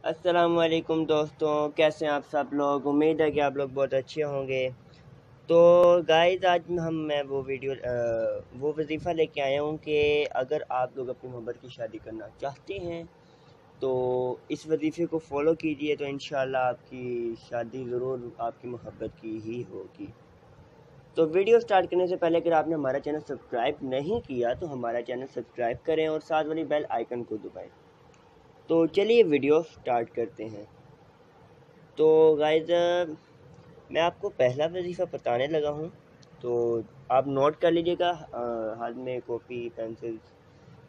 अस्सलाम वालेकुम दोस्तों, कैसे हैं आप सब लोग। उम्मीद है कि आप लोग बहुत अच्छे होंगे। तो गाइस आज मैं वो वजीफ़ा लेके आया हूँ कि अगर आप लोग अपनी मोहब्बत की शादी करना चाहते हैं तो इस वजीफ़े को फॉलो कीजिए, तो इंशाल्लाह आपकी शादी ज़रूर आपकी मोहब्बत की ही होगी। तो वीडियो स्टार्ट करने से पहले अगर आपने हमारा चैनल सब्सक्राइब नहीं किया तो हमारा चैनल सब्सक्राइब करें और साथ वाली बेल आइकन को दबाएं। तो चलिए वीडियो स्टार्ट करते हैं। तो गाइज मैं आपको पहला वजीफ़ा बताने लगा हूँ, तो आप नोट कर लीजिएगा। हाथ में कॉपी पेंसिल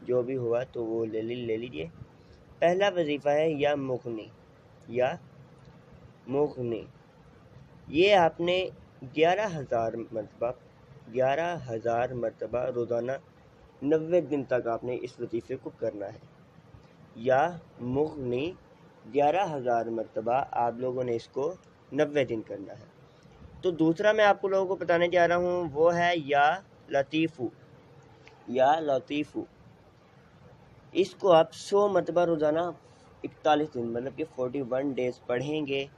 जो भी हुआ तो वो ले लीजिए। पहला वजीफ़ा है या मुगनी। ये आपने 11,000 मरतबा रोज़ाना 90 दिन तक आपने इस वजीफ़े को करना है। या मुगनी 11,000 मरतबा आप लोगों ने इसको 90 दिन करना है। तो दूसरा मैं आपको लोगों को बताने जा रहा हूँ वो है या लतीफ़ू। इसको आप 100 मरतबा रोज़ाना 41 दिन मतलब कि 41 डेज़ पढ़ेंगे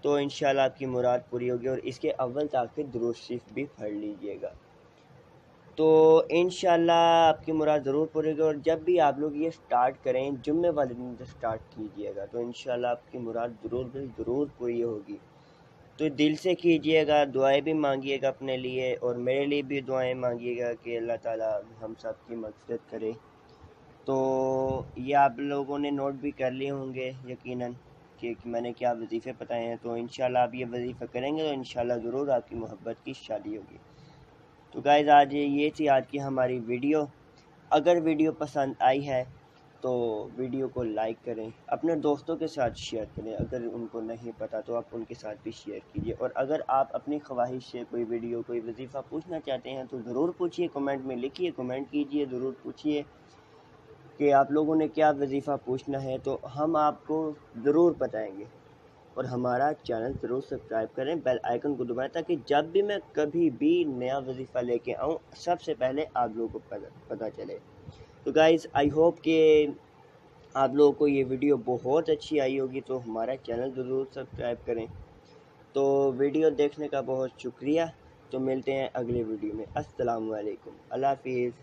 तो इंशाल्लाह आपकी मुराद पूरी होगी। और इसके अव्वल ताख़िर दुरूद शरीफ भी पढ़ लीजिएगा तो इंशाल्लाह आपकी मुराद ज़रूर पूरी होगी। और जब भी आप लोग ये स्टार्ट करें जुम्मे वाले दिन से स्टार्ट कीजिएगा तो इंशाल्लाह आपकी मुराद ज़रूर पूरी होगी। तो दिल से कीजिएगा, दुआएं भी मांगिएगा अपने लिए और मेरे लिए भी दुआएं मांगिएगा कि अल्लाह ताला हम सब की मग़फ़िरत करे। तो ये आप लोगों ने नोट भी कर लिए होंगे यकीनन कि मैंने क्या वजीफ़े बताए हैं। तो इंशाल्लाह आप ये वजीफ़ा करेंगे तो इंशाल्लाह ज़रूर आपकी मोहब्बत की शादी होगी। तो गाइज़ आज ये थी आज की हमारी वीडियो। अगर वीडियो पसंद आई है तो वीडियो को लाइक करें, अपने दोस्तों के साथ शेयर करें, अगर उनको नहीं पता तो आप उनके साथ भी शेयर कीजिए। और अगर आप अपनी ख्वाहिश से कोई वीडियो कोई वजीफ़ा पूछना चाहते हैं तो ज़रूर पूछिए, कमेंट में लिखिए, कमेंट कीजिए, ज़रूर पूछिए कि आप लोगों ने क्या वजीफ़ा पूछना है, तो हम आपको ज़रूर बताएंगे। और हमारा चैनल ज़रूर सब्सक्राइब करें, बेल आइकन को दबाएं ताकि जब भी मैं कभी भी नया वजीफ़ा लेके आऊँ सबसे पहले आप लोगों को पता चले। तो गाइज़ आई होप कि आप लोगों को ये वीडियो बहुत अच्छी आई होगी, तो हमारा चैनल ज़रूर सब्सक्राइब करें। तो वीडियो देखने का बहुत शुक्रिया। तो मिलते हैं अगले वीडियो में। अस्सलाम वालेकुम, अल्लाह हाफिज़।